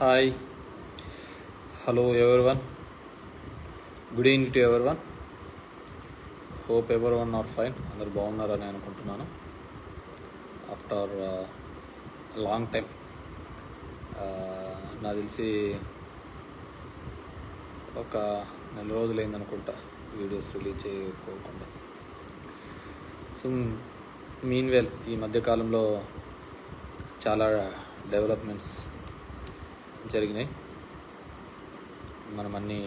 Hi, hello everyone, good evening to everyone. Hope everyone are fine. అందరు బాగున్నారని అనుకుంటున్నాను. After long time, నాకు తెలిసి ఒక నెల రోజులు అయిందనుకుంటా వీడియోస్ రిలీజ్ చేయకోకుండా. సో మీన్వెల్ ఈ మధ్యకాలంలో చాలా డెవలప్మెంట్స్ జరిగినాయి, మనం అన్నీ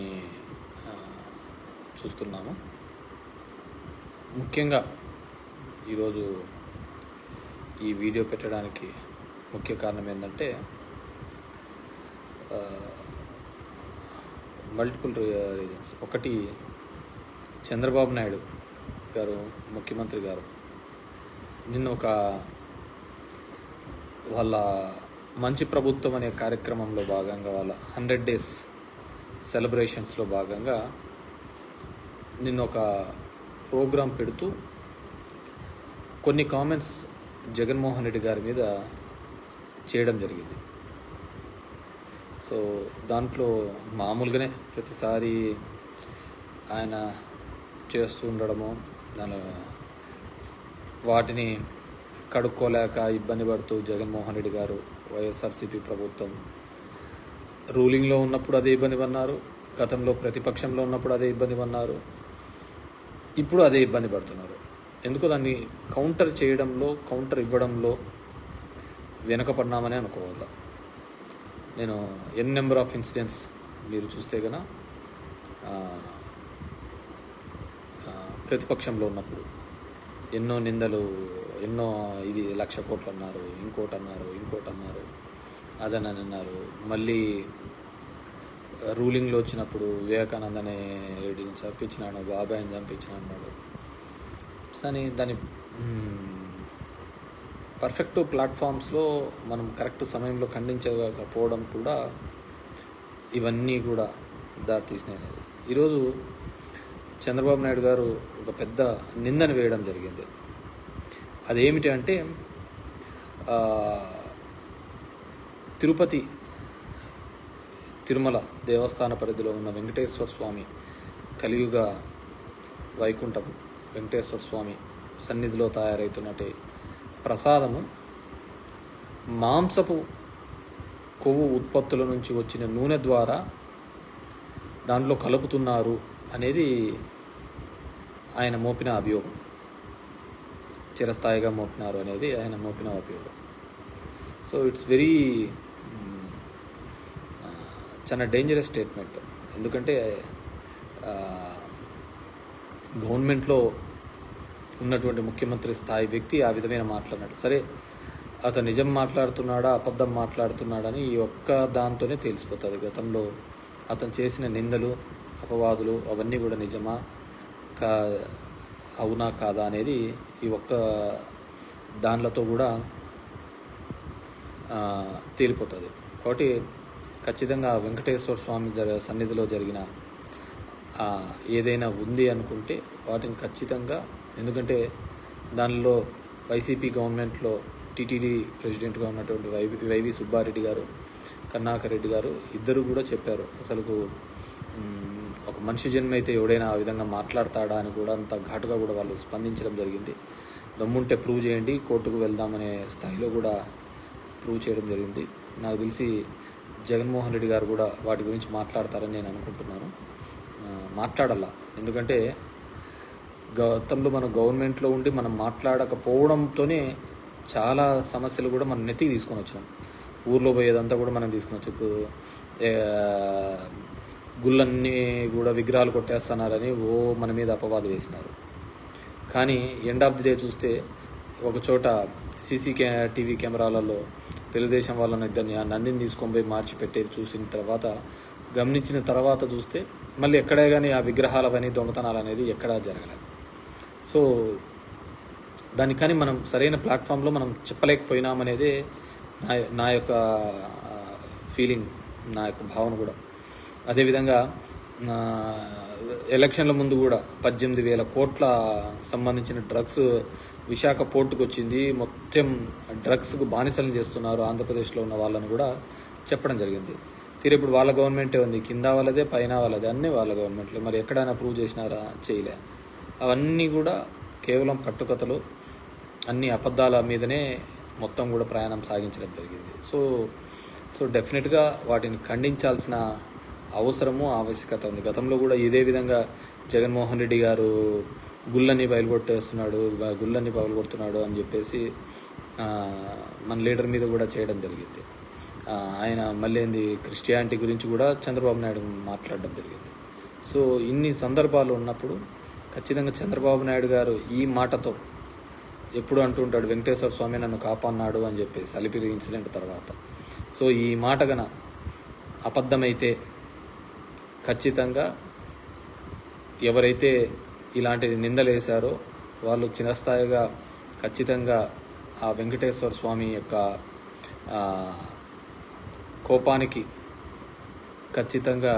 చూస్తున్నాము. ముఖ్యంగా ఈరోజు ఈ వీడియో పెట్టడానికి ముఖ్య కారణం ఏంటంటే మల్టిపుల్ రీజన్స్. ఒకటి, చంద్రబాబు నాయుడు గారు, ముఖ్యమంత్రి గారు నిన్న ఒక వాళ్ళ మంచి ప్రభుత్వం అనే కార్యక్రమంలో భాగంగా, వాళ్ళ 100 days సెలబ్రేషన్స్లో భాగంగా నిన్న ఒక ప్రోగ్రాం పెడుతూ కొన్ని కామెంట్స్ జగన్మోహన్ రెడ్డి గారి మీద చేయడం జరిగింది. సో దాంట్లో మామూలుగానే ప్రతిసారి ఆయన చేస్తూ ఉండడము, దాని వాటిని కడుక్కోలేక ఇబ్బంది పడుతూ జగన్మోహన్ రెడ్డి గారు, వైఎస్ఆర్సీపీ ప్రభుత్వం రూలింగ్లో ఉన్నప్పుడు అదే ఇబ్బంది పడినారు, గతంలో ప్రతిపక్షంలో ఉన్నప్పుడు అదే ఇబ్బంది పడినారు, ఇప్పుడు అదే ఇబ్బంది పడుతున్నారు. ఎందుకో దాన్ని కౌంటర్ చేయడంలో, కౌంటర్ ఇవ్వడంలో వెనకపడినామని అనుకోవాలి. నేను నెంబర్ ఆఫ్ ఇన్సిడెంట్స్ మీరు చూస్తే కనుక ప్రతిపక్షంలో ఉన్నప్పుడు ఎన్నో నిందలు, ఎన్నో ఇది 1,00,000 కోట్లు అన్నారు, ఇంకోటి అన్నారు, అదని అన్నారు. మళ్ళీ రూలింగ్లో వచ్చినప్పుడు వివేకానందనే రెడ్డిని చంపించినాడు, బాబాయిని చంపించినాడు. కానీ దాని పర్ఫెక్ట్ ప్లాట్ఫామ్స్లో మనం కరెక్ట్ సమయంలో ఖండించకపోవడం కూడా ఇవన్నీ కూడా దారితీసినాయి. ఈరోజు చంద్రబాబు నాయుడు గారు ఒక పెద్ద నిందను వేయడం జరిగింది. అదేమిటి అంటే, తిరుమల దేవస్థాన పరిధిలో ఉన్న వెంకటేశ్వర స్వామి కలియుగ వైకుంఠం వెంకటేశ్వర స్వామి సన్నిధిలో తయారవుతున్నట్టే ప్రసాదము మాంసపు కొవ్వు ఉత్పత్తుల నుంచి వచ్చిన నూనె ద్వారా దాంట్లో కలుపుతున్నారు అనేది ఆయన మోపిన అభియోగం. చిరస్థాయిగా మోపినారు అనేది ఆయన మోపిన అభియోగం. సో ఇట్స్ వెరీ చాలా డేంజరస్ స్టేట్మెంట్. ఎందుకంటే గవర్నమెంట్లో ఉన్నటువంటి ముఖ్యమంత్రి స్థాయి వ్యక్తి ఆ విధమైన మాట్లాడినాడు. సరే, అతను నిజం మాట్లాడుతున్నాడా, అబద్ధం మాట్లాడుతున్నాడని ఈ ఒక్క దాంతోనే తెలిసిపోతుంది. గతంలో అతను చేసిన నిందలు, అపవాదులు అవన్నీ కూడా నిజమా అవునా కాదా అనేది ఈ ఒక్క దానిలతో కూడా తేలిపోతుంది. కాబట్టి ఖచ్చితంగా వెంకటేశ్వర స్వామి సన్నిధిలో జరిగిన ఏదైనా ఉంది అనుకుంటే వాటిని ఖచ్చితంగా, ఎందుకంటే దానిలో వైసీపీ గవర్నమెంట్లో టీటీడీ ప్రెసిడెంట్గా ఉన్నటువంటి వైవి సుబ్బారెడ్డి గారు, కరుణాకర్ రెడ్డి గారు ఇద్దరు కూడా చెప్పారు, అసలు ఒక మనిషి జన్మ అయితే ఎవడైనా ఆ విధంగా మాట్లాడతాడా అని కూడా అంత ఘాటుగా కూడా వాళ్ళు స్పందించడం జరిగింది. దమ్ముంటే ప్రూవ్ చేయండి, కోర్టుకు వెళ్దామనే స్థాయిలో కూడా ప్రూవ్ చేయడం జరిగింది. నాకు తెలిసి జగన్మోహన్ రెడ్డి గారు కూడా వాటి గురించి మాట్లాడతారని నేను అనుకుంటున్నాను. మాట్లాడాల, ఎందుకంటే గతంలో మనం గవర్నమెంట్లో ఉండి మనం మాట్లాడకపోవడంతోనే చాలా సమస్యలు కూడా మనం నెత్తికి తీసుకొని వచ్చినాం. ఊర్లో పోయేదంతా కూడా మనం తీసుకొని వచ్చి, ఇప్పుడు గుళ్ళన్నీ కూడా విగ్రహాలు కొట్టేస్తున్నారని మన మీద అపవాదు వేసినారు. కానీ ఎండ్ ఆఫ్ ది డే చూస్తే ఒక చోట టీవీ కెమెరాలలో తెలుగుదేశం వాళ్ళని ఇద్దరిని ఆ నందిని తీసుకొని పోయి మార్చి పెట్టేది చూసిన తర్వాత, గమనించిన తర్వాత చూస్తే మళ్ళీ ఎక్కడే కానీ ఆ విగ్రహాలవని దొంగతనాలు అనేది ఎక్కడా జరగలేదు. సో దానికని మనం సరైన ప్లాట్ఫామ్లో మనం చెప్పలేకపోయినామనేదే నా యొక్క ఫీలింగ్, నా యొక్క భావన కూడా. అదేవిధంగా ఎలక్షన్ల ముందు కూడా 18,000 కోట్ల సంబంధించిన డ్రగ్స్ విశాఖ పోర్టుకు వచ్చింది. మొత్తం డ్రగ్స్కు బానిసలు చేస్తున్నారు ఆంధ్రప్రదేశ్లో ఉన్న వాళ్ళని కూడా చెప్పడం జరిగింది. ఇప్పుడు వాళ్ళ గవర్నమెంటే ఉంది, కింద వాళ్ళదే పైన వాళ్ళదే, అన్నీ వాళ్ళ గవర్నమెంట్లు. మరి ఎక్కడైనా ప్రూవ్ చేసినారా? చేయలే. అవన్నీ కూడా కేవలం కట్టుకథలు, అన్ని అబద్ధాల మీదనే మొత్తం కూడా ప్రయాణం సాగించడం జరిగింది. సో డెఫినెట్గా వాటిని ఖండించాల్సిన అవసరము ఆవశ్యకత ఉంది. గతంలో కూడా ఇదే విధంగా జగన్మోహన్ రెడ్డి గారు గుళ్ళని పగలగొడుతున్నాడు అని చెప్పేసి మన లీడర్ మీద కూడా చేయడం జరిగింది. ఆయన మళ్ళీ క్రిస్టియానిటీ గురించి కూడా చంద్రబాబు నాయుడు మాట్లాడడం జరిగింది. సో ఇన్ని సందర్భాలు ఉన్నప్పుడు ఖచ్చితంగా చంద్రబాబు నాయుడు గారు ఈ మాటతో ఎప్పుడు అంటుంటాడు, వెంకటేశ్వర స్వామి నన్ను కాపాడినాడు అని చెప్పేసి అలిపిరి ఇన్సిడెంట్ తర్వాత. సో ఈ మాట గన అబద్ధమైతే ఖచ్చితంగా ఎవరైతే ఇలాంటి నిందలు వేశారో వాళ్ళు చిరస్థాయిగా ఖచ్చితంగా ఆ వెంకటేశ్వర స్వామి యొక్క కోపానికి ఖచ్చితంగా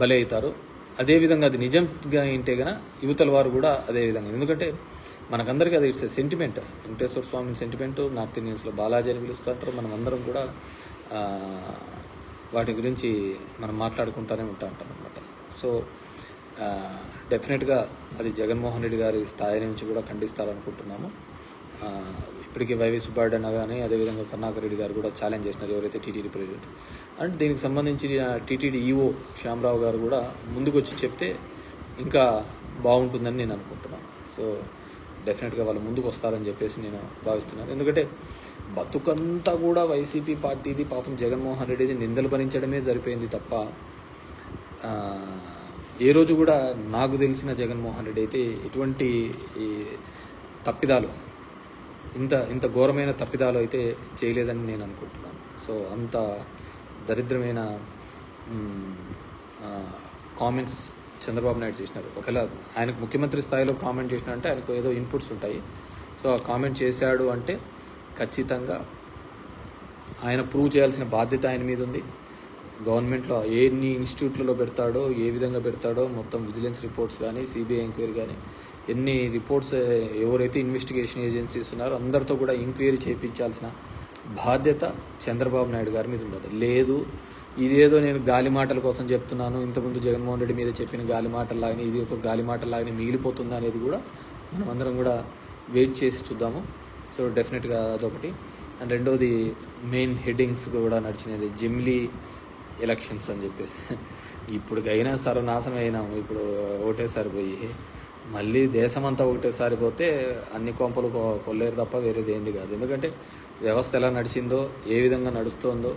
బలి అవుతారు. అదేవిధంగా అది నిజంగా ఏంటే గన యువతల వారు కూడా అదేవిధంగా, ఎందుకంటే మనకందరికీ అది it's sentiment, Venkateswara Swami sentiment. North ఇండియన్స్లో బాలాజీ అని పిలుస్తుంటారు. మనం అందరం కూడా వాటి గురించి మనం మాట్లాడుకుంటూనే ఉంటాం అనమాట. సో డెఫినెట్గా అది జగన్మోహన్ రెడ్డి గారి స్థాయి నుంచి కూడా ఖండిస్తారనుకుంటున్నాము. ఇప్పటికీ వైవి సుబ్బారెడ్డి అన్న కానీ అదేవిధంగా కరుణాకర్ రెడ్డి గారు కూడా ఛాలెంజ్ చేసినారు, ఎవరైతే టీటీడీ ప్రెసిడెంట్. అండ్ దీనికి సంబంధించి టీటీడీ ఈఓ శ్యామరావు గారు కూడా ముందుకు వచ్చి చెప్తే ఇంకా బాగుంటుందని నేను అనుకుంటున్నాను. సో డెఫినెట్గా వాళ్ళు ముందుకు వస్తారని చెప్పేసి నేను భావిస్తున్నాను. ఎందుకంటే బతుకంతా కూడా వైసీపీ పార్టీది, పాపం జగన్మోహన్ రెడ్డిది నిందలు భరించడమే సరిపోయింది తప్ప ఏ రోజు కూడా నాకు తెలిసిన జగన్మోహన్ రెడ్డి అయితే ఎటువంటి తప్పిదాలు, ఇంత ఘోరమైన తప్పిదాలు అయితే చేయలేదని నేను అనుకుంటున్నాను. సో అంత దరిద్రమైన కామెంట్స్ చంద్రబాబు నాయుడు చేసినారు. ఒకవేళ ఆయనకు ముఖ్యమంత్రి స్థాయిలో కామెంట్ చేసినారంటే ఆయనకు ఏదో ఇన్పుట్స్ ఉంటాయి. సో ఆ కామెంట్ చేశాడు అంటే ఖచ్చితంగా ఆయన ప్రూవ్ చేయాల్సిన బాధ్యత ఆయన మీద ఉంది. గవర్నమెంట్లో ఎన్ని ఇన్స్టిట్యూట్లలో పెడతాడో, ఏ విధంగా పెడతాడో, మొత్తం విజిలెన్స్ రిపోర్ట్స్ కానీ, సిబిఐ ఎంక్వైరీ కానీ, ఎన్ని రిపోర్ట్స్ ఎవరైతే ఇన్వెస్టిగేషన్ ఏజెన్సీస్ ఉన్నారో అందరితో కూడా ఎంక్వైరీ చేయించాల్సిన బాధ్యత చంద్రబాబు నాయుడు గారి మీద ఉండదు. లేదు ఇదేదో నేను గాలి మాటల కోసం చెప్తున్నాను, ఇంతకుముందు జగన్మోహన్ రెడ్డి మీద చెప్పిన గాలి మాటల్లాగానే ఇది ఒక గాలి మాటల్లాగానే మిగిలిపోతుందా అనేది కూడా మనం అందరం కూడా వెయిట్ చేసి చూద్దాము. సో డెఫినెట్గా అదొకటి. అండ్ రెండోది మెయిన్ హెడ్డింగ్స్ కూడా నడిచినది జమిలీ ఎలక్షన్స్ అని చెప్పేసి. ఇప్పటికైనా సర్వనాశనం అయినాము. ఇప్పుడు ఒకటేసారి పోయి మళ్ళీ దేశమంతా ఒకటేసారి పోతే అన్ని కొంపలు కొల్లేరు తప్ప వేరేది ఏంది కాదు. ఎందుకంటే వ్యవస్థ ఎలా నడిచిందో, ఏ విధంగా నడుస్తోందో,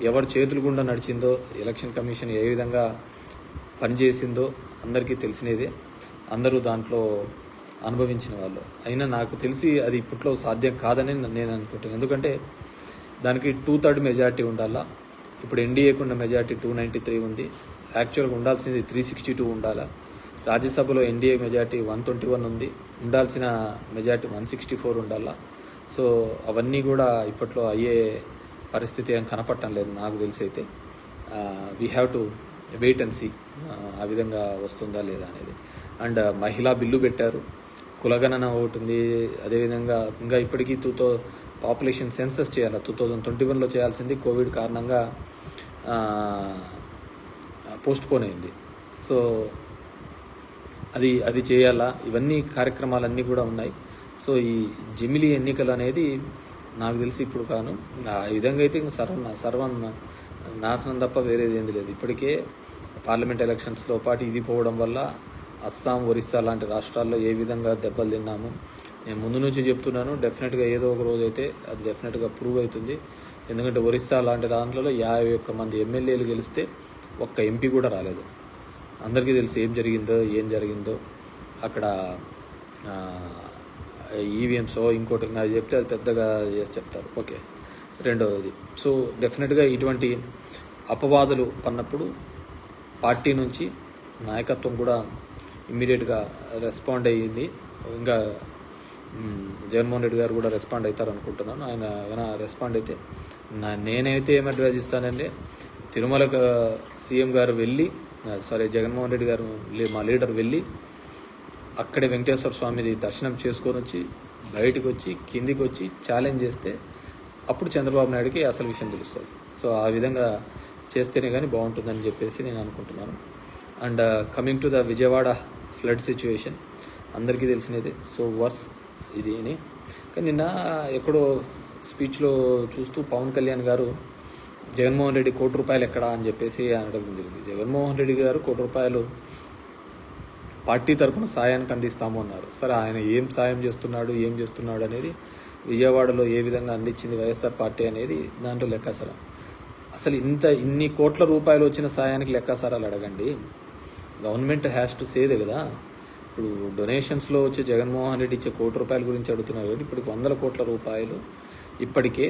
ఎవరి చేతుల గుండా నడిచిందో, ఎలక్షన్ కమిషన్ ఏ విధంగా పనిచేసిందో అందరికీ తెలిసినదే. అందరూ దాంట్లో అనుభవించిన వాళ్ళు. అయినా నాకు తెలిసి అది ఇప్పట్లో సాధ్యం కాదని నేను అనుకుంటున్నాను. ఎందుకంటే దానికి 2/3 మెజారిటీ ఉండాలా. ఇప్పుడు ఎన్డీఏకు ఉన్న మెజారిటీ 293 ఉంది. యాక్చువల్గా ఉండాల్సింది 362 ఉండాలా. రాజ్యసభలో ఎన్డీఏ మెజారిటీ 121 ఉంది. ఉండాల్సిన మెజారిటీ 164 ఉండాలా. సో అవన్నీ కూడా ఇప్పట్లో అయ్యే పరిస్థితి ఏం కనపడటం లేదు నాకు తెలిసి అయితే. We have to wait and see ఆ విధంగా వస్తుందా లేదా అనేది. అండ్ మహిళా బిల్లు పెట్టారు, కులగణన ఒకటి ఉంది. అదేవిధంగా ఇంకా ఇప్పటికీ పాపులేషన్ సెన్సస్ చేయాలి, 2021లో చేయాల్సింది కోవిడ్ కారణంగా పోస్ట్పోన్ అయింది. సో అది చేయాలా. ఇవన్నీ కార్యక్రమాలన్నీ కూడా ఉన్నాయి. సో ఈ జమిలీ ఎన్నికలు అనేది నాకు తెలిసి ఇప్పుడు కాను, ఆ విధంగా అయితే సర్వం నాశనం తప్ప వేరేది ఏంది లేదు. ఇప్పటికే పార్లమెంట్ ఎలక్షన్స్లో పాటు ఇది పోవడం వల్ల అస్సాం, ఒరిస్సా లాంటి రాష్ట్రాల్లో ఏ విధంగా దెబ్బలు తిన్నాము. నేను ముందు నుంచి చెప్తున్నాను, డెఫినెట్గా ఏదో ఒక రోజు అయితే అది డెఫినెట్గా ప్రూవ్ అవుతుంది. ఎందుకంటే ఒరిస్సా లాంటి దాంట్లో 51 మంది ఎమ్మెల్యేలు గెలిస్తే ఒక్క ఎంపీ కూడా రాలేదు. అందరికీ తెలిసి ఏం జరిగిందో అక్కడ. ఈవీఎంసో ఇంకోటి అది చెప్తే అది పెద్దగా చేసి చెప్తారు. ఓకే, రెండవది. సో డెఫినెట్గా ఇటువంటి అపవాదులు పన్నప్పుడు పార్టీ నుంచి నాయకత్వం కూడా ఇమ్మీడియట్గా రెస్పాండ్ అయ్యింది. ఇంకా జగన్మోహన్ రెడ్డి గారు కూడా రెస్పాండ్ అవుతారు అనుకుంటున్నాను. ఆయన ఏమైనా రెస్పాండ్ అయితే నేనైతే ఏం అడ్వైజ్ ఇస్తానంటే, తిరుమలకు సీఎం గారు వెళ్ళి, జగన్మోహన్ రెడ్డి గారు మా లీడర్ వెళ్ళి అక్కడే వెంకటేశ్వర స్వామిది దర్శనం చేసుకొని వచ్చి బయటకు వచ్చి కిందికి వచ్చి ఛాలెంజ్ చేస్తే అప్పుడు చంద్రబాబు నాయుడుకి అసలు విషయం తెలుస్తుంది. సో ఆ విధంగా చేస్తేనే కానీ బాగుంటుందని చెప్పేసి నేను అనుకుంటున్నాను. And coming to the Vijayawada flood situation, అందరికీ తెలిసినదే. సో వర్స్ ఇది అని, కానీ నిన్న ఎక్కడో స్పీచ్లో చూస్తూ పవన్ కళ్యాణ్ గారు జగన్మోహన్ రెడ్డి ₹1 ఎక్కడా అని చెప్పేసి అనడం జరిగింది. జగన్మోహన్ రెడ్డి గారు ₹1 పార్టీ తరఫున సాయానికి అందిస్తాము అన్నారు. సరే, ఆయన ఏం సాయం చేస్తున్నాడు, ఏం చేస్తున్నాడు అనేది, విజయవాడలో ఏ విధంగా అందించింది వైఎస్ఆర్ పార్టీ అనేది దాంట్లో లెక్కాసారా. అసలు ఇన్ని కోట్ల రూపాయలు వచ్చిన సాయానికి లెక్కాసారాలు అడగండి. గవర్నమెంట్ హ్యాస్ టు సేదే కదా. ఇప్పుడు డొనేషన్స్లో వచ్చి జగన్మోహన్ రెడ్డి ఇచ్చే ₹1 గురించి అడుగుతున్నారు కాబట్టి ఇప్పటికి వందల కోట్ల రూపాయలు ఇప్పటికే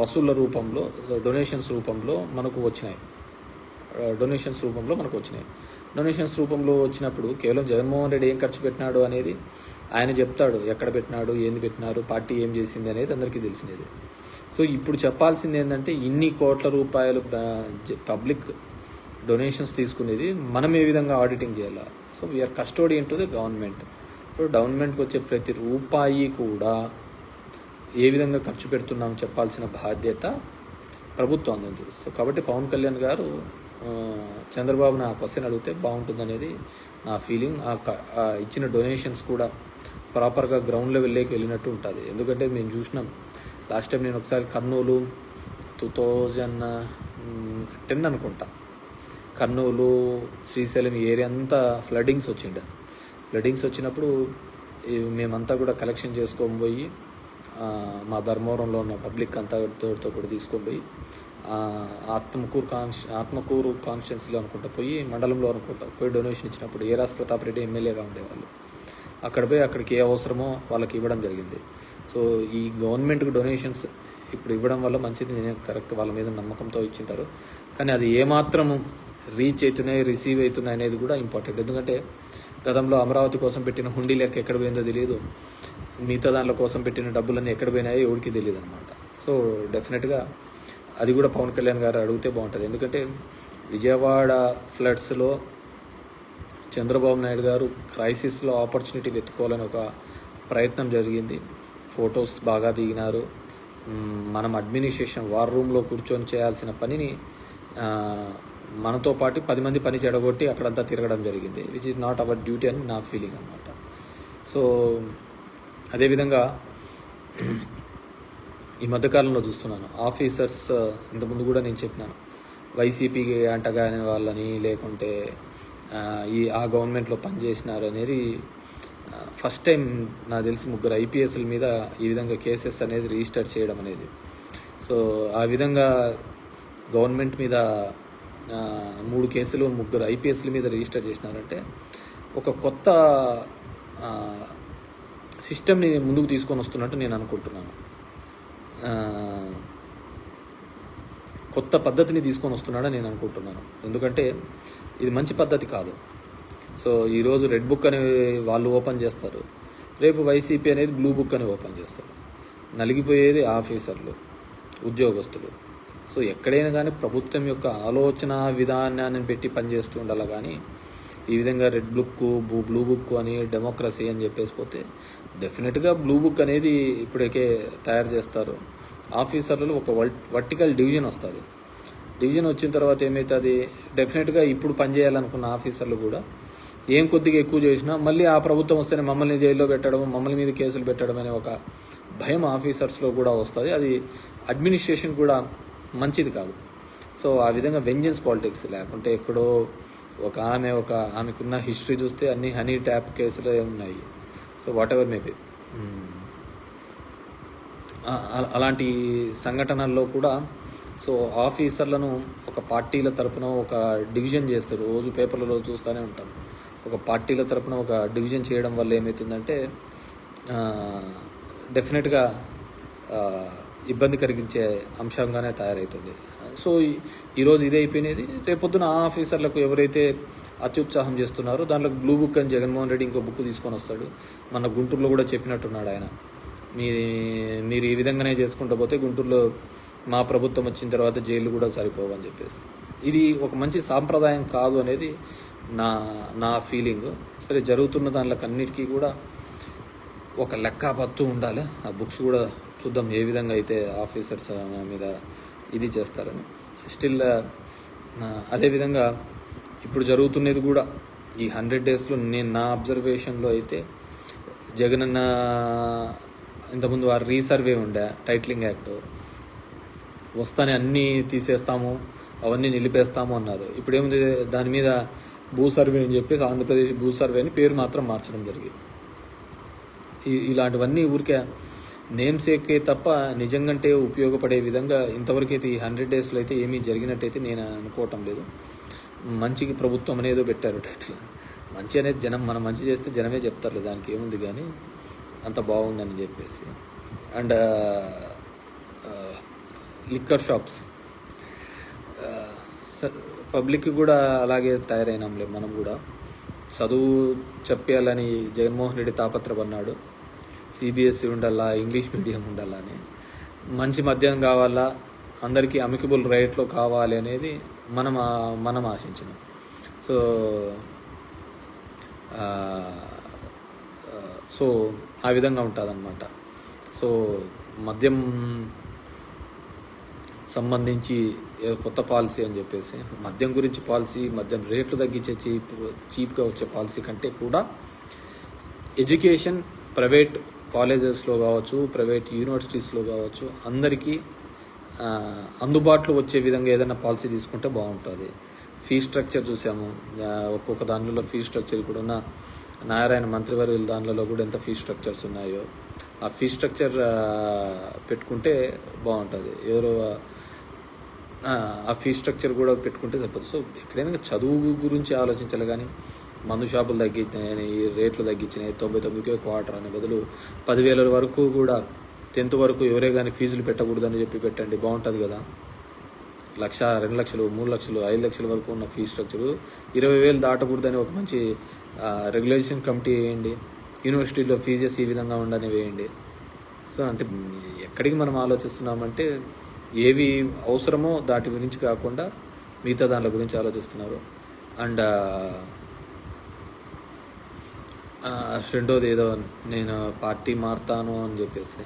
వసూళ్ల రూపంలో, డొనేషన్స్ రూపంలో మనకు వచ్చినాయి. డొనేషన్స్ రూపంలో వచ్చినప్పుడు కేవలం జగన్మోహన్ రెడ్డి ఏం ఖర్చు పెట్టినాడు అనేది ఆయన చెప్తాడు. ఎక్కడ పెట్టినాడు, ఏంది పెట్టినారు, పార్టీ ఏం చేసింది అనేది అందరికీ తెలిసినది. సో ఇప్పుడు చెప్పాల్సింది ఏంటంటే, ఇన్ని కోట్ల రూపాయలు పబ్లిక్ డొనేషన్స్ తీసుకునేది మనం ఏ విధంగా ఆడిటింగ్ చేయాలా. So we are custodian to the government. So గవర్నమెంట్కి వచ్చే ప్రతి రూపాయి కూడా ఏ విధంగా ఖర్చు పెడుతున్నాం చెప్పాల్సిన బాధ్యత ప్రభుత్వం అంది. సో కాబట్టి పవన్ కళ్యాణ్ గారు చంద్రబాబుని ఆ క్వశ్చన్ అడిగితే బాగుంటుందనేది నా ఫీలింగ్. ఇచ్చిన డొనేషన్స్ కూడా ప్రాపర్గా గ్రౌండ్ లెవెల్లోకి వెళ్ళినట్టు ఉంటుంది. ఎందుకంటే మేము చూసినాం లాస్ట్ టైం, నేను ఒకసారి కర్నూలు 2010 అనుకుంటా, కర్నూలు శ్రీశైలం ఏరియా అంతా ఫ్లడ్డింగ్స్ వచ్చినప్పుడు మేమంతా కూడా కలెక్షన్ చేసుకొని పోయి మా ధర్మవరంలో ఉన్న పబ్లిక్ అంతాతో కూడా తీసుకొని పోయి ఆత్మకూరు కాన్స్టిట్యున్సీలో అనుకుంటా మండలంలో అనుకుంటా పోయి డొనేషన్ ఇచ్చినప్పుడు ఏరాస్ ప్రతాప్ రెడ్డి ఎమ్మెల్యేగా ఉండేవాళ్ళు. అక్కడికి ఏ అవసరమో వాళ్ళకి ఇవ్వడం జరిగింది. సో ఈ గవర్నమెంట్కి డొనేషన్స్ ఇప్పుడు ఇవ్వడం వల్ల మంచిది, కరెక్ట్, వాళ్ళ మీద నమ్మకంతో ఇచ్చింటారు. కానీ అది ఏమాత్రము రీచ్ అవుతున్నాయి, రిసీవ్ అవుతున్నాయి అనేది కూడా ఇంపార్టెంట్. ఎందుకంటే గతంలో అమరావతి కోసం పెట్టిన హుండీ లెక్క ఎక్కడ పోయిందో తెలియదు, మిగతా దాంట్లో కోసం పెట్టిన డబ్బులన్నీ ఎక్కడ పోయినాయో ఎవరికి తెలియదు అనమాట. సో డెఫినెట్గా అది కూడా పవన్ కళ్యాణ్ గారు అడిగితే బాగుంటుంది. ఎందుకంటే విజయవాడ ఫ్లడ్స్లో చంద్రబాబు నాయుడు గారు క్రైసిస్లో ఆపర్చునిటీ వెతుక్కోవాలని ఒక ప్రయత్నం జరిగింది. ఫొటోస్ బాగా దిగినారు. మనం అడ్మినిస్ట్రేషన్ వార్ రూమ్లో కూర్చొని చేయాల్సిన పనిని మనతో పాటు 10 మంది పని చెడగొట్టి అక్కడంతా తిరగడం జరిగింది, which is not our duty అని నా ఫీలింగ్ అనమాట. సో అదేవిధంగా ఈ మధ్యకాలంలో చూస్తున్నాను ఆఫీసర్స్, ఇంతకుముందు కూడా నేను చెప్పినాను, వైసీపీకి అంటగాని వాళ్ళని లేకుంటే ఆ గవర్నమెంట్లో పనిచేసినారు అనేది ఫస్ట్ టైం నాకు తెలిసి 3 IPSల మీద ఈ విధంగా కేసెస్ అనేది రిజిస్టర్ చేయడం అనేది. సో ఆ విధంగా గవర్నమెంట్ మీద 3 కేసులు 3 IPSల మీద రిజిస్టర్ చేసినారంటే ఒక కొత్త సిస్టమ్ని ముందుకు తీసుకొని వస్తున్నట్టు నేను అనుకుంటున్నాను. కొత్త పద్ధతిని తీసుకొని వస్తున్నాడని నేను అనుకుంటున్నాను. ఎందుకంటే ఇది మంచి పద్ధతి కాదు. సో ఈరోజు రెడ్ బుక్ అని వాళ్ళు ఓపెన్ చేస్తారు, రేపు వైసీపీ అనేది బ్లూ బుక్ అని ఓపెన్ చేస్తారు. నలిగిపోయేది ఆఫీసర్లు, ఉద్యోగస్తులు. సో ఎక్కడైనా కానీ ప్రభుత్వం యొక్క ఆలోచన విధానాన్ని పెట్టి పనిచేస్తూ ఉండాలి. కానీ ఈ విధంగా రెడ్ బుక్, బ్లూ బుక్ అని డెమోక్రసీ అని చెప్పేసి పోతే డెఫినెట్గా బ్లూ బుక్ అనేది ఇప్పటికే తయారు చేస్తారు. ఆఫీసర్లలో ఒక వర్టికల్ డివిజన్ వస్తుంది. డివిజన్ వచ్చిన తర్వాత ఏమవుతుంది, డెఫినెట్గా ఇప్పుడు పనిచేయాలనుకున్న ఆఫీసర్లు కూడా ఏం కొద్దిగా ఎక్కువ చేసినా మళ్ళీ ఆ ప్రభుత్వం వస్తేనే మమ్మల్ని జైల్లో పెట్టడం, మమ్మల్ని మీద కేసులు పెట్టడం అనే ఒక భయం ఆఫీసర్స్లో కూడా వస్తుంది. అది అడ్మినిస్ట్రేషన్ కూడా మంచిది కాదు. సో ఆ విధంగా వెంజెన్స్ పాలిటిక్స్, లేకుంటే ఎక్కడో ఆమెకున్న హిస్టరీ చూస్తే అన్ని హనీ ట్యాప్ కేసులే ఉన్నాయి. సో వాట్ ఎవర్ మేబీ అలాంటి సంఘటనల్లో కూడా సో ఆఫీసర్లను ఒక పార్టీల తరపున ఒక డివిజన్ చేస్తారు. రోజు పేపర్లలో చూస్తూనే ఉంటాం. ఒక పార్టీల తరపున ఒక డివిజన్ చేయడం వల్ల ఏమవుతుందంటే డెఫినెట్గా ఇబ్బంది కలిగించే అంశంగానే తయారవుతుంది. సో ఈరోజు ఇదే అయిపోయినది, రేపొద్దున ఆ ఆఫీసర్లకు ఎవరైతే అత్యుత్సాహం చేస్తున్నారో దాంట్లో బ్లూ బుక్ అని జగన్మోహన్ రెడ్డి ఇంకో బుక్ తీసుకొని వస్తాడు. మన గుంటూరులో కూడా చెప్పినట్టున్నాడు ఆయన, మీరు ఈ విధంగానే చేసుకుంటూ పోతే గుంటూరులో మా ప్రభుత్వం వచ్చిన తర్వాత జైలు కూడా సరిపోవని చెప్పేసి. ఇది ఒక మంచి సాంప్రదాయం కాదు అనేది నా ఫీలింగ్. సరే, జరుగుతున్న దానిలో అన్నిటికీ కూడా ఒక లెక్క పత్తు ఉండాలి. ఆ బుక్స్ కూడా చూద్దాం ఏ విధంగా అయితే ఆఫీసర్స్ మీద ఇది చేస్తారని. స్టిల్ అదేవిధంగా ఇప్పుడు జరుగుతున్నది కూడా ఈ 100 డేస్లో నా అబ్జర్వేషన్లో అయితే జగనన్న ఇంతకుముందు వారు రీసర్వే ఉండే టైటిలింగ్ యాక్ట్ వస్తానే అన్నీ తీసేస్తాము, అవన్నీ నిలిపేస్తాము అన్నారు. ఇప్పుడు ఏముంది, దాని మీద భూ సర్వే అని చెప్పేసి ఆంధ్రప్రదేశ్ భూ సర్వే అని పేరు మాత్రం మార్చడం జరిగింది. ఇలాంటివన్నీ ఊరికే నేమ్ సేకే తప్ప నిజంగా ఉపయోగపడే విధంగా ఇంతవరకు అయితే ఈ 100 డేస్లో అయితే ఏమీ జరిగినట్టయితే నేను అనుకోవటం లేదు. మంచికి ప్రభుత్వం అనేదో పెట్టారు టైటిల్. మంచి అనేది జనం, మనం మంచి చేస్తే జనమే చెప్తారు, దానికి ఏముంది కానీ అంత బాగుందని చెప్పేసి. అండ్ లిక్కర్ షాప్స్ పబ్లిక్ కూడా అలాగే తయారైనాంలే. మనం కూడా చదువు చెప్పేయాలని జగన్మోహన్ రెడ్డి తాపత్రపడ్డాడు. సిబిఎస్ఈ ఉండాలా, ఇంగ్లీష్ మీడియం ఉండాలా అని. మంచి మద్యం కావాలా, అందరికీ అమికబుల్ రేట్లో కావాలి అనేది మనం ఆశించినాం. సో ఆ విధంగా ఉంటుందన్నమాట. సో మద్యం సంబంధించి కొత్త పాలసీ అని చెప్పేసి, మద్యం గురించి పాలసీ, మద్యం రేట్లు తగ్గించే చీప్గా వచ్చే పాలసీ కంటే కూడా ఎడ్యుకేషన్ ప్రైవేట్ కాలేజెస్లో కావచ్చు, ప్రైవేట్ యూనివర్సిటీస్లో కావచ్చు, అందరికీ అందుబాటులో వచ్చే విధంగా ఏదైనా పాలసీ తీసుకుంటే బాగుంటుంది. ఫీ స్ట్రక్చర్ చూసాము, ఒక్కొక్క దానిలో ఫీ స్ట్రక్చర్ ఇప్పుడు ఉన్న నారాయణ మంత్రివర్యుల దానిలో కూడా ఎంత ఫీ స్ట్రక్చర్స్ ఉన్నాయో ఆ ఫీ స్ట్రక్చర్ పెట్టుకుంటే బాగుంటుంది. ఆ ఫీ స్ట్రక్చర్ కూడా పెట్టుకుంటే సరిపోతుంది. సో ఎక్కడైనా చదువు గురించి ఆలోచించాలి కానీ మందు షాపులు తగ్గించినాయి, రేట్లు తగ్గించినాయి, 99కే క్వార్టర్ అనే బదులు 10,000 వరకు కూడా 10th వరకు ఎవరే కానీ ఫీజులు పెట్టకూడదని చెప్పి పెట్టండి, బాగుంటుంది కదా. 1,00,000, 2,00,000, 3,00,000, 5,00,000 వరకు ఉన్న ఫీ స్ట్రక్చరు 20,000 దాటకూడదని ఒక మంచి రెగ్యులేషన్ కమిటీ వేయండి. యూనివర్సిటీలో ఫీజెస్ ఈ విధంగా ఉండని వేయండి. సో అంటే ఎక్కడికి మనం ఆలోచిస్తున్నామంటే ఏవి అవసరమో దాటి గురించి కాకుండా మిగతా దానిల గురించి ఆలోచిస్తున్నారు. అండ్ రెండోది ఏదో నేను పార్టీ మారుతాను అని చెప్పేసి,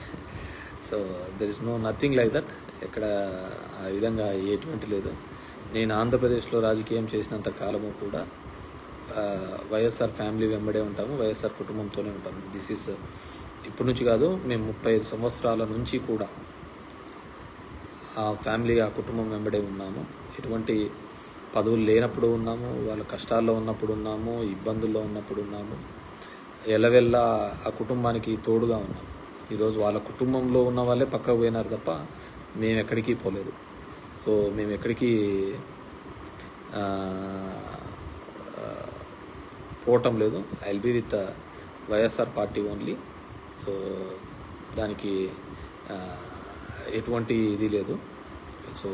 so there is nothing like that. ఎక్కడ ఆ విధంగా ఎటువంటి లేదు. నేను ఆంధ్రప్రదేశ్లో రాజకీయం చేసినంత కాలము కూడా వైఎస్ఆర్ ఫ్యామిలీ వెంబడే ఉంటాము, వైఎస్ఆర్ కుటుంబంతోనే ఉంటాము. దిస్ ఈస్ ఇప్పటి నుంచి కాదు, మేము 35 సంవత్సరాల నుంచి కూడా ఆ ఫ్యామిలీ, ఆ కుటుంబం వెంబడే ఉన్నాము. ఎటువంటి పదవులు లేనప్పుడు ఉన్నాము, వాళ్ళ కష్టాల్లో ఉన్నప్పుడు ఉన్నాము, ఇబ్బందుల్లో ఉన్నప్పుడు ఉన్నాము. ఎల్లవెల్లా ఆ కుటుంబానికి తోడుగా ఉన్నాము. ఈరోజు వాళ్ళ కుటుంబంలో ఉన్న వాళ్ళే పక్కకు పోయినారు తప్ప మేము ఎక్కడికి పోలేదు. సో మేము ఎక్కడికి పోవటం లేదు. I will be with YSR party only. So దానికి ఎటువంటి ఇది లేదు. సో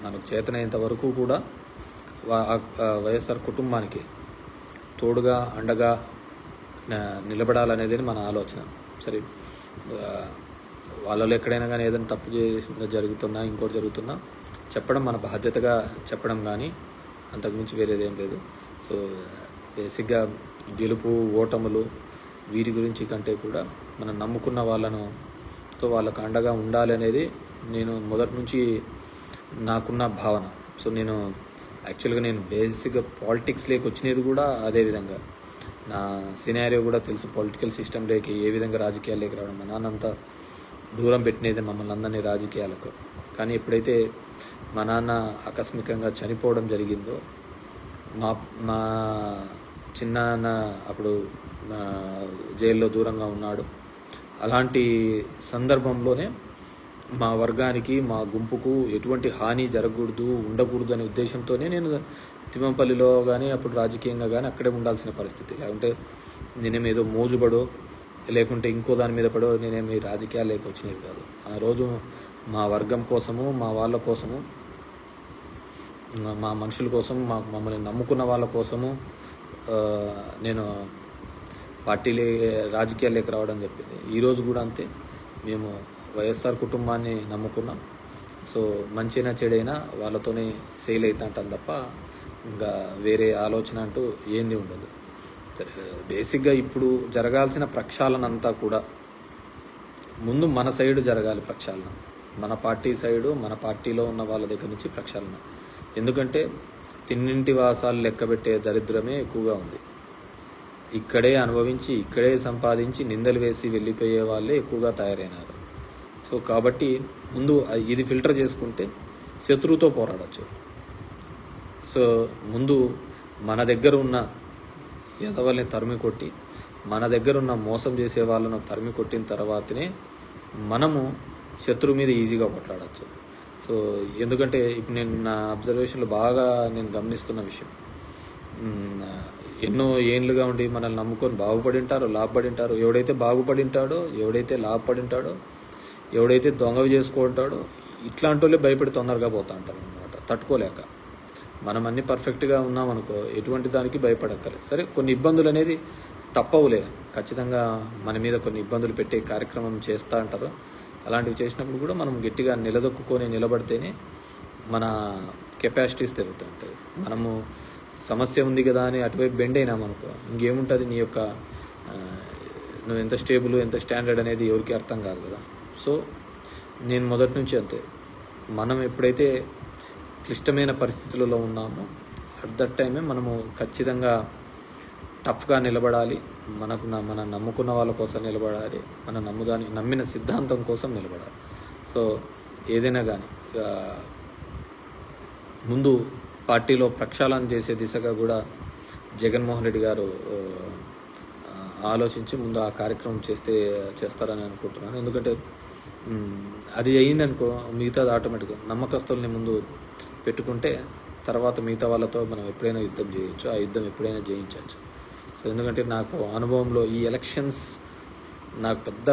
మనకు చేతనైనంత వరకు కూడా వైఎస్ఆర్ కుటుంబానికి తోడుగా అండగా నిలబడాలనేది మన ఆలోచన. సరే, వాళ్ళలో ఎక్కడైనా కానీ ఏదైనా తప్పు జరుగుతున్నా, ఇంకోటి జరుగుతున్నా చెప్పడం మన బాధ్యతగా చెప్పడం, కానీ అంతకుమించి వేరేదేం లేదు. సో బేసిక్గా గెలుపు ఓటములు వీరి గురించి కంటే కూడా మనం నమ్ముకున్న వాళ్ళకు అండగా ఉండాలి అనేది నేను మొదటి నుంచి నాకున్న భావన. సో నేను యాక్చువల్గా బేసిక్గా పాలిటిక్స్లోకి వచ్చినది కూడా అదేవిధంగా. నా సినారియో కూడా తెలుసు, పొలిటికల్ సిస్టంలోకి ఏ విధంగా రాజకీయాల్లోకి రావడం. మా నాన్నంతా దూరం పెట్టినది మమ్మల్ని అందరినీ రాజకీయాలకు. కానీ ఎప్పుడైతే మా నాన్న ఆకస్మికంగా చనిపోవడం జరిగిందో, మా చిన్నాన్న అప్పుడు జైల్లో దూరంగా ఉన్నాడు. అలాంటి సందర్భంలోనే మా వర్గానికి, మా గుంపుకు ఎటువంటి హాని ఉండకూడదు అనే ఉద్దేశంతోనే నేను తిమ్మంపల్లిలో కానీ అప్పుడు రాజకీయంగా కానీ అక్కడే ఉండాల్సిన పరిస్థితి. లేకుంటే నేనేమేదో మోజుబడో లేకుంటే ఇంకో దాని మీద పడో నేనేమి రాజకీయాల్లోకి వచ్చినది కాదు. ఆ రోజు మా వర్గం కోసము, మా వాళ్ళ కోసము, మా మనుషుల కోసం, మమ్మల్ని నమ్ముకున్న వాళ్ళ కోసము నేను రాజకీయాల్లోకి రావడం చెప్పింది. ఈరోజు కూడా అంతే. మేము వైఎస్ఆర్ కుటుంబాన్ని నమ్ముకున్నాం. సో మంచైనా చెడైనా వాళ్ళతోనే సేల్ అవుతుంటాం తప్ప ఇంకా వేరే ఆలోచన అంటూ ఏంది ఉండదు. బేసిక్గా ఇప్పుడు జరగాల్సిన ప్రక్షాళనంతా కూడా ముందు మన సైడు జరగాలి ప్రక్షాళన, మన పార్టీ సైడు, మన పార్టీలో ఉన్న వాళ్ళ దగ్గర నుంచి ప్రక్షాళన. ఎందుకంటే తిన్నింటి వాసాలు లెక్కబెట్టే దరిద్రమే ఎక్కువగా ఉంది. ఇక్కడే అనుభవించి, ఇక్కడే సంపాదించి, నిందలు వేసి వెళ్ళిపోయే వాళ్ళే ఎక్కువగా తయారైనారు. సో కాబట్టి ముందు ఇది ఫిల్టర్ చేసుకుంటే శత్రువుతో పోరాడచ్చు. సో ముందు మన దగ్గర ఉన్న ఎదవల్ని తరిమి కొట్టి, మన దగ్గర ఉన్న మోసం చేసే వాళ్ళను తరిమి కొట్టిన తర్వాతనే మనము శత్రువు మీద ఈజీగా కొట్లాడచ్చు. సో ఎందుకంటే ఇప్పుడు నేను నా అబ్జర్వేషన్లో బాగా నేను గమనిస్తున్న విషయం, ఎన్నో ఏండ్లుగా ఉండి మనల్ని నమ్ముకొని బాగుపడి ఉంటారో, లాభపడి ఉంటారో, ఎవడైతే బాగుపడి ఉంటాడో, ఎవడైతే లాభపడి ఉంటాడో, ఎవడైతే దొంగవి చేసుకుంటాడో, ఇట్లాంటి వాళ్ళే భయపడి తొందరగా పోతూ ఉంటారు అనమాట, తట్టుకోలేక. మనం అన్నీ పర్ఫెక్ట్గా ఉన్నామనుకో ఎటువంటి దానికి భయపడక్కర్లేదు. సరే కొన్ని ఇబ్బందులు అనేది తప్పవులే, ఖచ్చితంగా మన మీద కొన్ని ఇబ్బందులు పెట్టే కార్యక్రమం చేస్తూ అంటారు. అలాంటివి చేసినప్పుడు కూడా మనం గట్టిగా నిలదొక్కుని నిలబడితేనే మన కెపాసిటీస్ తిరుగుతూ ఉంటాయి. మనము సమస్య ఉంది కదా అని అటువైపు బెండ్ అయినామనుకో ఇంకేముంటుంది, నీ యొక్క నువ్వు ఎంత స్టేబుల్, ఎంత స్టాండర్డ్ అనేది ఎవరికి అర్థం కాదు కదా. సో నేను మొదటి నుంచి అంతే, మనం ఎప్పుడైతే క్లిష్టమైన పరిస్థితులలో ఉన్నామో అట్ దట్ టైమే మనము ఖచ్చితంగా టఫ్గా నిలబడాలి, మన నమ్ముకున్న వాళ్ళ కోసం నిలబడాలి, మన నమ్మిన సిద్ధాంతం కోసం నిలబడాలి. సో ఏదైనా కానీ ముందు పార్టీలో ప్రక్షాళన చేసే దిశగా కూడా జగన్మోహన్ రెడ్డి గారు ఆలోచించి ముందు ఆ కార్యక్రమం చేస్తారని అనుకుంటున్నాను. ఎందుకంటే అది అయ్యిందనుకో మిగతాది ఆటోమేటిక్గా నమ్మకస్తుల్ని ముందు పెట్టుకుంటే తర్వాత మిగతా వాళ్ళతో మనం ఎప్పుడైనా యుద్ధం చేయొచ్చు, ఆ యుద్ధం ఎప్పుడైనా జయించవచ్చు. సో ఎందుకంటే నాకు అనుభవంలో ఈ ఎలక్షన్స్ నాకు పెద్ద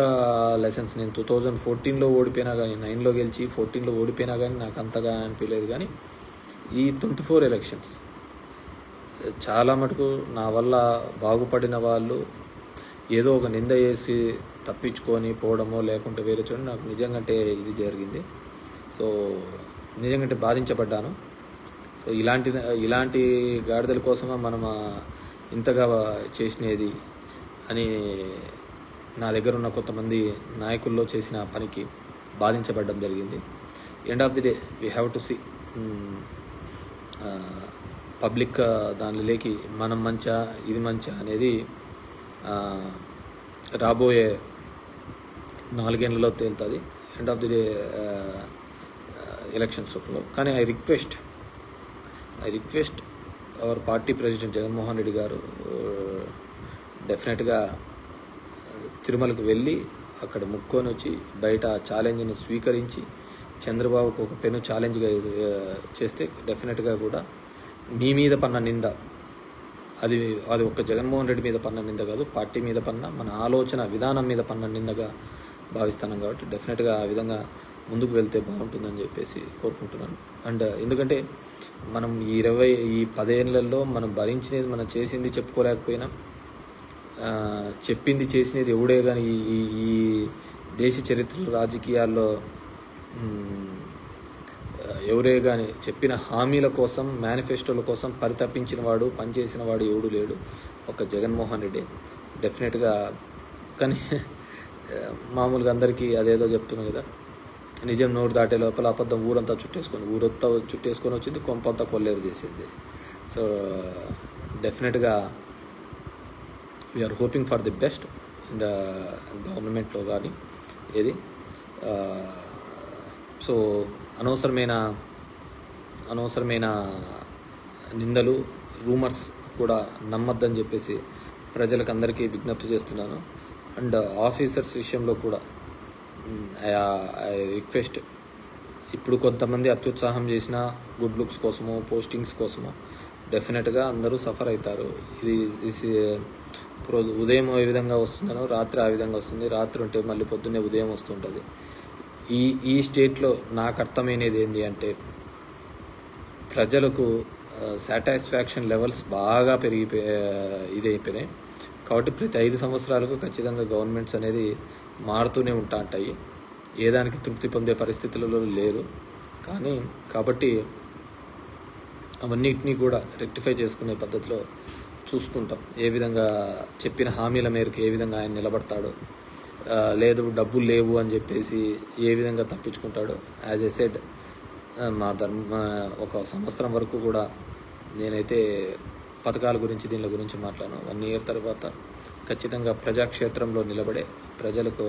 లెసన్స్. నేను 2014లో ఓడిపోయినా కానీ, 9లో గెలిచి 14లో ఓడిపోయినా కానీ నాకు అంతగా అనిపించలేదు. కానీ ఈ 24 ఎలక్షన్స్ చాలా మటుకు నా వల్ల బాగుపడిన వాళ్ళు ఏదో ఒక నింద చేసి తప్పించుకొని పోవడమో లేకుంటే వేరే చోట నాకు నిజంగా ఇది జరిగింది. సో నిజంగా బాధించబడ్డాను. సో ఇలాంటి గాడిదల కోసమా మనం ఇంతగా చేసినది అని నా దగ్గర ఉన్న కొంతమంది నాయకుల్లో చేసిన పనికి బాధించబడడం జరిగింది. End of the day we have to see public దానిలోకి మనం మంచా ఇది మంచా అనేది రాబోయే 4 ఏళ్లలో తేలుతుంది, ఎండ్ ఆఫ్ ది డే ఎలక్షన్స్లో. కానీ I request our party president Jaganmohan Reddy గారు డెఫినెట్గా తిరుమలకు వెళ్ళి అక్కడ ముక్కొని వచ్చి బయట ఛాలెంజ్ని స్వీకరించి చంద్రబాబుకు ఒక పెను ఛాలెంజ్గా చేస్తే డెఫినెట్గా కూడా మీ మీద పన్న నింద అది ఒక్క జగన్మోహన్ రెడ్డి మీద పన్న నింద కాదు, పార్టీ మీద పన్న, మన ఆలోచన విధానం మీద పన్న నిందగా భావిస్తున్నాం. కాబట్టి డెఫినెట్గా ఆ విధంగా ముందుకు వెళ్తే బాగుంటుందని చెప్పేసి కోరుకుంటున్నాను. అండ్ ఎందుకంటే మనం ఈ 10 ఏళ్లలో మనం భరించినది, మనం చేసింది చెప్పుకోలేకపోయినా చెప్పింది చేసినది ఎవడే కానీ ఈ దేశ చరిత్రలో రాజకీయాల్లో ఎవరే కానీ చెప్పిన హామీల కోసం, మేనిఫెస్టోల కోసం పరితపించిన వాడు, పనిచేసిన వాడు ఎవడు లేడు, ఒక జగన్మోహన్ రెడ్డి డెఫినెట్గా. కానీ మామూలుగా అందరికీ అదేదో చెప్తున్నాను కదా, నిజం నోరు దాటే లోపల అబద్ధం ఊరంతా చుట్టేసుకొని వచ్చింది, కొంపంతా కొల్లేరు చేసింది. సో డెఫినెట్గా we are hoping for the best in the గవర్నమెంట్లో కానీ ఏది. సో అనవసరమైన నిందలు, రూమర్స్ కూడా నమ్మద్దని చెప్పేసి ప్రజలకు అందరికీ విజ్ఞప్తి చేస్తున్నాను. అండ్ ఆఫీసర్స్ విషయంలో కూడా ఐ రిక్వెస్ట్, ఇప్పుడు కొంతమంది అత్యుత్సాహం చేసిన గుడ్ లుక్స్ కోసమో, పోస్టింగ్స్ కోసమో డెఫినెట్గా అందరూ సఫర్ అవుతారు. ఇది ఉదయం ఏ విధంగా వస్తుందనో రాత్రి ఆ విధంగా వస్తుంది, రాత్రి ఉంటే మళ్ళీ పొద్దున్నే ఉదయం వస్తుంటుంది. ఈ స్టేట్లో నాకు అర్థమైనది ఏంటి అంటే, ప్రజలకు సాటిస్ఫాక్షన్ లెవెల్స్ బాగా ఇదైపోయినాయి. కాబట్టి ప్రతి 5 సంవత్సరాలకు ఖచ్చితంగా గవర్నమెంట్స్ అనేది మారుతూనే ఉంటాయి, ఏదానికి తృప్తి పొందే పరిస్థితులలో లేరు. కాబట్టి అవన్నిటినీ కూడా రెక్టిఫై చేసుకునే పద్ధతిలో చూసుకుంటాం. ఏ విధంగా చెప్పిన హామీల మేరకు ఏ విధంగా ఆయన నిలబడతాడో, లేదు డబ్బులు లేవు అని చెప్పేసి ఏ విధంగా తప్పించుకుంటాడో, యాజ్ ఎ సెడ్ మా ఒక సంవత్సరం వరకు కూడా నేనైతే పథకాల గురించి దీని గురించి మాట్లాడాను. 1 year తర్వాత ఖచ్చితంగా ప్రజాక్షేత్రంలో నిలబడే, ప్రజలకు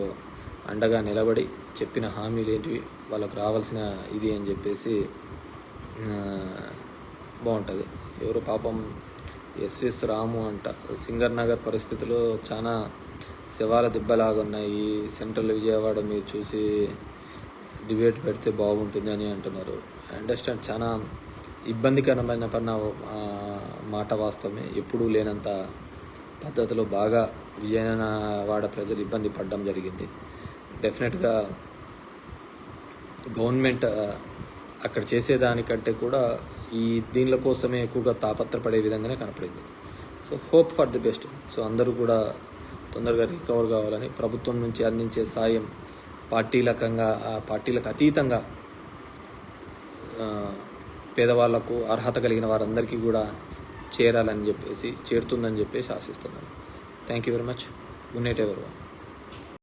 అండగా నిలబడి చెప్పిన హామీలు ఏంటివి, వాళ్ళకు రావాల్సిన ఇది అని చెప్పేసి బాగుంటుంది. ఎవరు పాపం ఎస్విఎస్ రాము అంట, సింగర్ నగర్ పరిస్థితులు చాలా శవాల దిబ్బలాగా ఉన్నాయి, సెంట్రల్ విజయవాడ మీరు చూసి డిబేట్ పెడితే బాగుంటుంది అని అంటున్నారు. అండర్స్టాండ్, చాలా ఇబ్బందికరమైన మాట వాస్తవమే. ఎప్పుడూ లేనంత పద్ధతిలో బాగా విజయవాడ ప్రజలు ఇబ్బంది పడడం జరిగింది. డెఫినెట్గా గవర్నమెంట్ అక్కడ చేసేదానికంటే కూడా ఈ దీనిల కోసమే ఎక్కువగా తాపత్రపడే విధంగానే కనపడింది. So hope for the best. So అందరూ కూడా తొందరగా రికవర్ కావాలని, ప్రభుత్వం నుంచి అందించే సాయం పార్టీలకు అతీతంగా పేదవాళ్లకు, అర్హత కలిగిన వారందరికీ కూడా చేరుతుందని చెప్పేసి ఆశిస్తున్నాను. Thank you very much. Good night everyone.